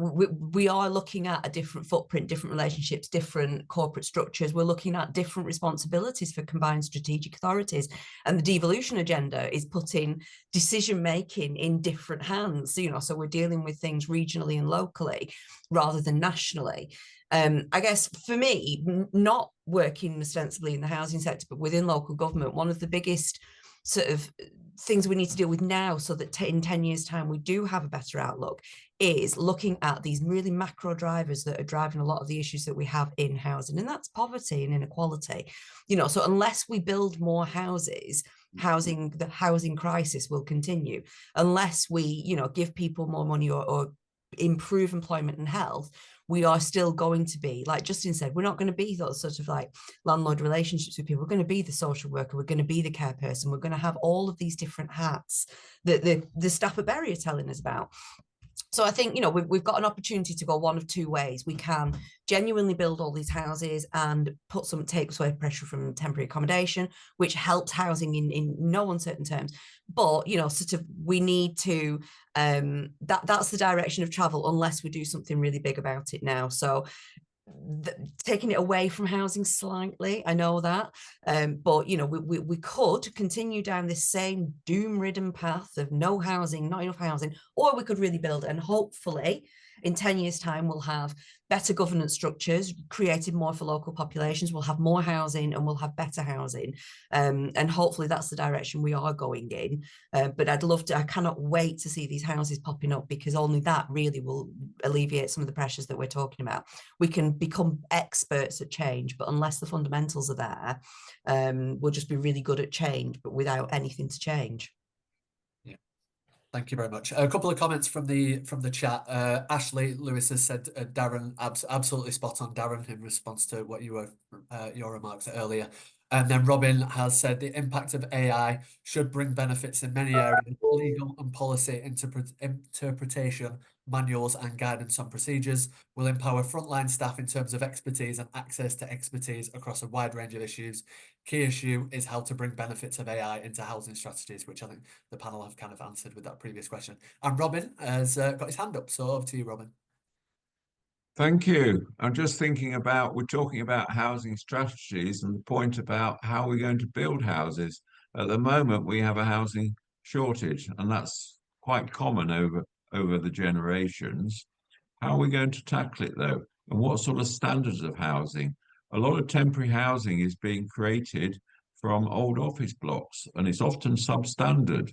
we are looking at a different footprint, different relationships, different corporate structures. We're looking at different responsibilities for combined strategic authorities. And the devolution agenda is putting decision-making in different hands, you know, so we're dealing with things regionally and locally rather than nationally. I guess for me, not working ostensibly in the housing sector, but within local government, one of the biggest sort of things we need to deal with now so that in 10 years' time we do have a better outlook is looking at these really macro drivers that are driving a lot of the issues that we have in housing, and that's poverty and inequality. You know, so unless we build more houses, the housing crisis will continue. Unless we, you know, give people more money or improve employment and health, we are still going to be, like Justin said, we're not going to be those sort of like landlord relationships with people. We're going to be the social worker, we're going to be the care person, we're going to have all of these different hats that the staff at Bury are telling us about. So I think, you know, we've got an opportunity to go one of two ways. We can genuinely build all these houses and take away pressure from temporary accommodation, which helps housing in no uncertain terms. But, you know, sort of we need to, that's the direction of travel unless we do something really big about it now. So taking it away from housing slightly, I know that, but you know, we could continue down this same doom-ridden path of no housing, not enough housing, or we could really build, and hopefully in 10 years' time, we'll have better governance structures created more for local populations, we'll have more housing and we'll have better housing. And hopefully that's the direction we are going in. But I cannot wait to see these houses popping up, because only that really will alleviate some of the pressures that we're talking about. We can become experts at change, but unless the fundamentals are there, we'll just be really good at change, but without anything to change. Thank you very much. A couple of comments from the chat. Ashley Lewis has said Darren, absolutely spot on, Darren, in response to what you were your remarks earlier. And then Robin has said the impact of AI should bring benefits in many areas: legal and policy interpretation, manuals and guidance on procedures, will empower frontline staff in terms of expertise and access to expertise across a wide range of issues. Key issue is how to bring benefits of AI into housing strategies, which I think the panel have kind of answered with that previous question. And Robin has got his hand up, so over to you, Robin. Thank you. I'm just thinking about, we're talking about housing strategies and the point about how we're going to build houses. At the moment, we have a housing shortage, and that's quite common over the generations. How are we going to tackle it, though? And what sort of standards of housing? A lot of temporary housing is being created from old office blocks, and it's often substandard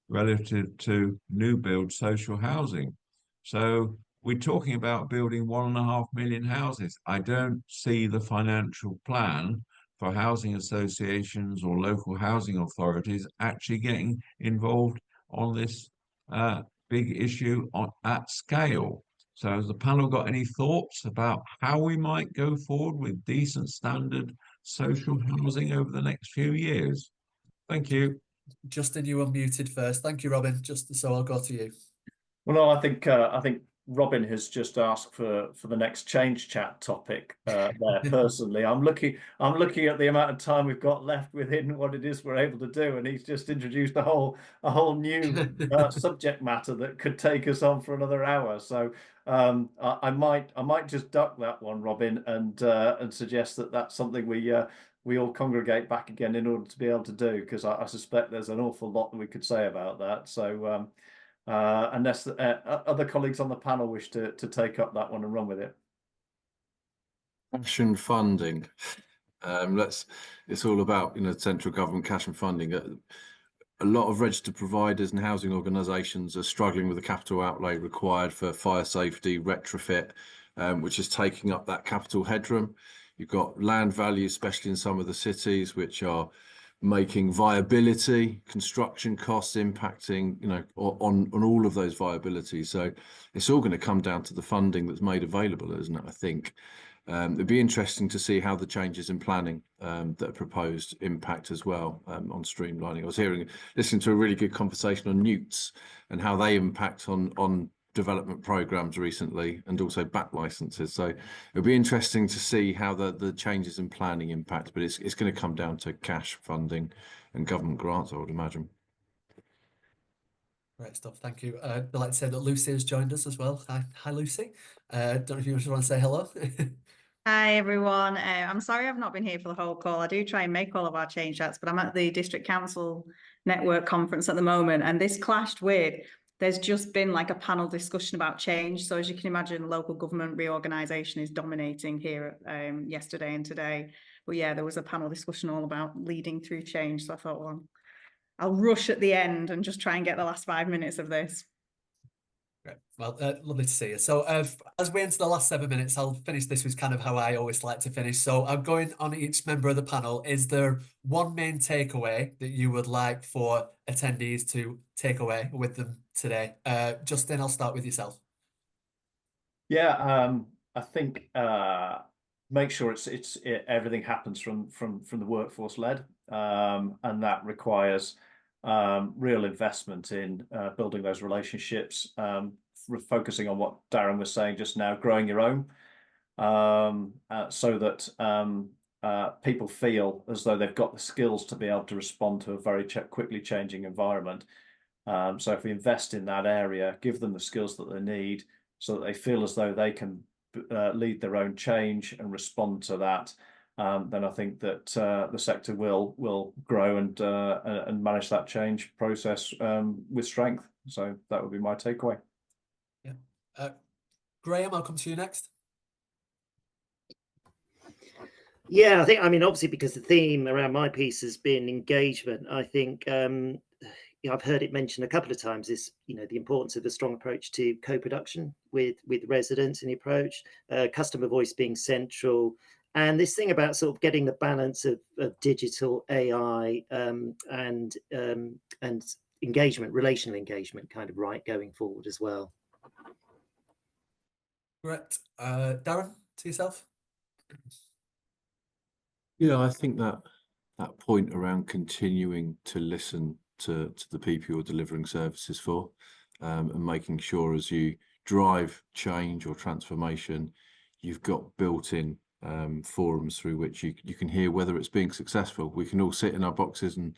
relative to new build social housing. So we're talking about building 1.5 million houses. I don't see the financial plan for housing associations or local housing authorities actually getting involved on this big issue at scale. So has the panel got any thoughts about how we might go forward with decent standard social housing over the next few years? Thank you. Justin, you were muted first. Thank you, Robin. Just so I'll go to you. Well, no, I think Robin has just asked for the next change chat topic there. Personally, I'm looking at the amount of time we've got left within what it is we're able to do, and he's just introduced a whole new subject matter that could take us on for another hour. So I might just duck that one, Robin, and suggest that that's something we all congregate back again in order to be able to do, because I suspect there's an awful lot that we could say about that. So unless other colleagues on the panel wish to take up that one and run with it. Cash and funding. It's all about, central government cash and funding. A lot of registered providers and housing organisations are struggling with the capital outlay required for fire safety retrofit, which is taking up that capital headroom. You've got land values, especially in some of the cities, which are making viability, construction costs impacting, on all of those viabilities. So it's all going to come down to the funding that's made available, isn't it? I think it'd be interesting to see how the changes in planning that are proposed impact as well on streamlining. I was listening to a really good conversation on newts and how they impact on development programs recently, and also back licenses. So it'll be interesting to see how the changes in planning impact, but it's going to come down to cash funding and government grants, I would imagine. Great stuff. Thank you. I'd like to say that Lucy has joined us as well. Hi Lucy. Don't know if you just want to say hello. Hi everyone. I'm sorry I've not been here for the whole call. I do try and make all of our change chats, but I'm at the District Council Network conference at the moment, and this clashed with, there's just been like a panel discussion about change. So as you can imagine, local government reorganisation is dominating here yesterday and today. But yeah, there was a panel discussion all about leading through change. So I thought, well, I'll rush at the end and just try and get the last 5 minutes of this. Great. Well, lovely to see you. So as we enter the last 7 minutes, I'll finish this with kind of how I always like to finish. So I'm going on each member of the panel. Is there one main takeaway that you would like for attendees to take away with them today? Justin, I'll start with yourself. Yeah, I think make sure everything happens from the workforce led, and that requires real investment in building those relationships, focusing on what Darren was saying just now, growing your own, so that people feel as though they've got the skills to be able to respond to a very quickly changing environment. So if we invest in that area, give them the skills that they need so that they feel as though they can lead their own change and respond to that, then I think that the sector will grow and manage that change process with strength. So that would be my takeaway. Yeah. Graeme, I'll come to you next. Yeah, I mean, obviously, because the theme around my piece has been engagement, I think I've heard it mentioned a couple of times, is, the importance of a strong approach to co-production with residents in the approach, customer voice being central, and this thing about sort of getting the balance of digital AI and engagement, relational engagement, kind of right going forward as well. Correct. Darren, to yourself. Yeah, I think that point around continuing to listen to the people you're delivering services for, and making sure as you drive change or transformation, you've got built-in forums through which you can hear whether it's being successful. We can all sit in our boxes and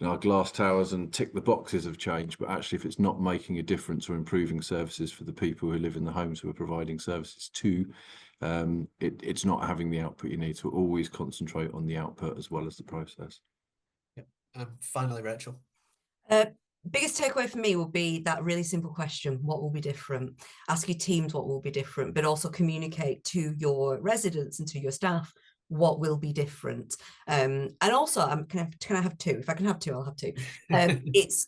in our glass towers and tick the boxes of change, but actually if it's not making a difference or improving services for the people who live in the homes we're providing services to, it's not having the output you need. To always concentrate on the output as well as the process. Yeah. Finally, Rachel. Biggest takeaway for me will be that really simple question: what will be different? Ask your teams what will be different, but also communicate to your residents and to your staff what will be different. And also, can I have two? If I can have two, I'll have two. It's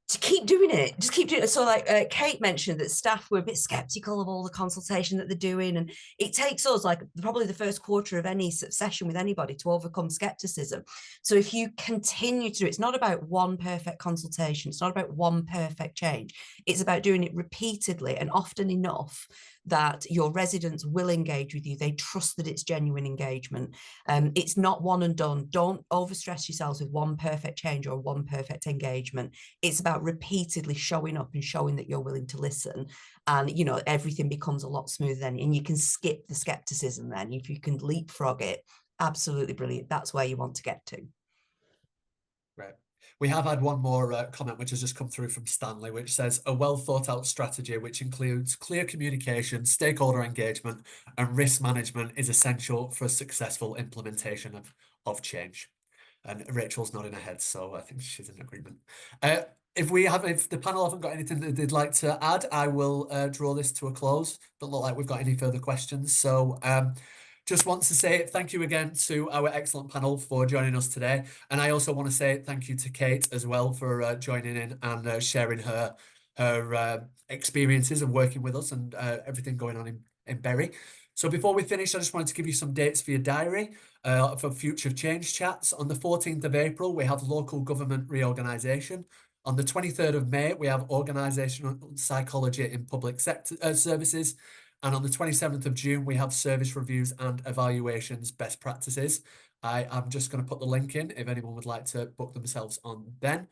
to keep doing it, just keep doing it. So like Kate mentioned that staff were a bit skeptical of all the consultation that they're doing, and it takes us like probably the first quarter of any session with anybody to overcome skepticism. So if you continue to do it, it's not about one perfect consultation, it's not about one perfect change, it's about doing it repeatedly and often enough that your residents will engage with you. They trust that it's genuine engagement. It's not one and done. Don't overstress yourselves with one perfect change or one perfect engagement. It's about repeatedly showing up and showing that you're willing to listen, and everything becomes a lot smoother then, and you can skip the skepticism then. If you can leapfrog it, absolutely brilliant. That's where you want to get to. Right. We have had one more comment which has just come through from Stanley, which says a well thought out strategy which includes clear communication, stakeholder engagement and risk management is essential for a successful implementation of change. And Rachel's nodding her head, so I think she's in agreement. If the panel haven't got anything that they'd like to add, I will draw this to a close. Don't look like we've got any further questions. So just want to say thank you again to our excellent panel for joining us today. And I also want to say thank you to Kate as well for joining in and sharing her experiences of working with us and everything going on in Bury. So before we finish, I just wanted to give you some dates for your diary for future change chats. On the 14th of April, we have local government reorganisation. On the 23rd of May, we have organisational psychology in public sector services. And on the 27th of June, we have service reviews and evaluations best practices. I am just going to put the link in if anyone would like to book themselves on then.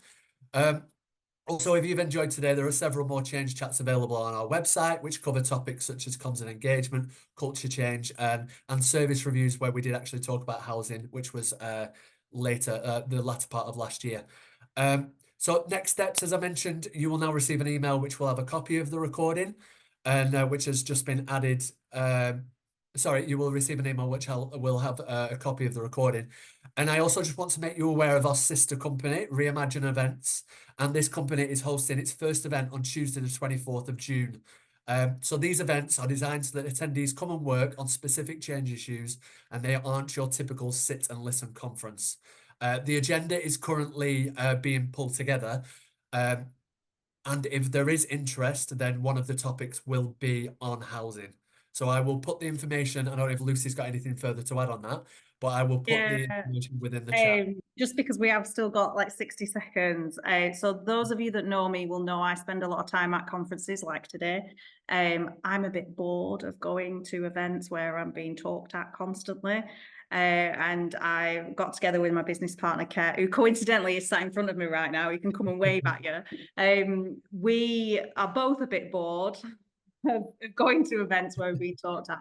Also, if you've enjoyed today, there are several more change chats available on our website, which cover topics such as comms and engagement, culture change, and service reviews, where we did actually talk about housing, which was the latter part of last year. So next steps, as I mentioned, you will now receive an email which will have a copy of the recording and which has just been added. You will receive an email which will have a copy of the recording. And I also just want to make you aware of our sister company, Reimagine Events. And this company is hosting its first event on Tuesday, the 24th of June. So these events are designed so that attendees come and work on specific change issues, and they aren't your typical sit and listen conference. The agenda is currently being pulled together. And if there is interest, then one of the topics will be on housing. So I will put the information. I don't know if Lucy's got anything further to add on that, but I will put the information within the chat. Just because we have still got like 60 seconds. So those of you that know me will know I spend a lot of time at conferences like today. I'm a bit bored of going to events where I'm being talked at constantly. And I got together with my business partner, Kat, who coincidentally is sat in front of me right now. You can come and wave at you. We are both a bit bored of going to events where we talked at.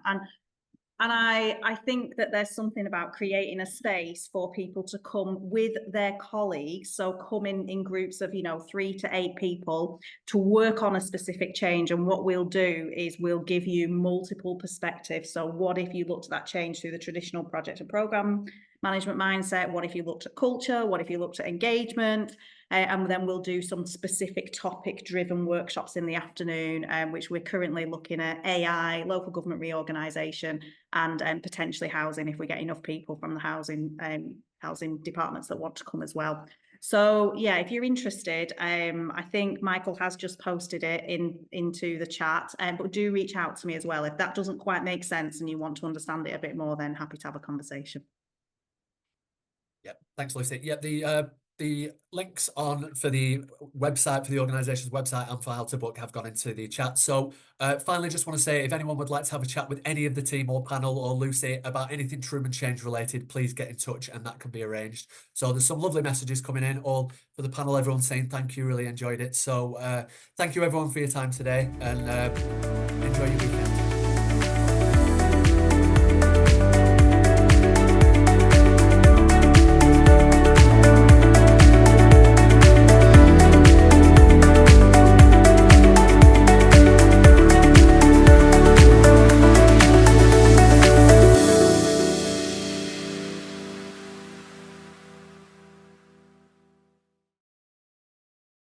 And I think that there's something about creating a space for people to come with their colleagues. So come in groups of, 3 to 8 people to work on a specific change. And what we'll do is we'll give you multiple perspectives. So what if you looked at that change through the traditional project and program management mindset? What if you looked at culture? What if you looked at engagement? And then we'll do some specific topic-driven workshops in the afternoon, which we're currently looking at AI, local government reorganisation, and potentially housing if we get enough people from the housing departments that want to come as well. So yeah, if you're interested, I think Michael has just posted it into the chat, but do reach out to me as well. If that doesn't quite make sense and you want to understand it a bit more, then happy to have a conversation. Yeah, thanks, Lucy. Yeah, the links on for the website, for the organisation's website and for how to book have gone into the chat. So finally, just want to say, if anyone would like to have a chat with any of the team or panel or Lucy about anything Trueman Change related, please get in touch and that can be arranged. So there's some lovely messages coming in, all for the panel, everyone saying thank you, really enjoyed it. So thank you everyone for your time today, and enjoy your weekend.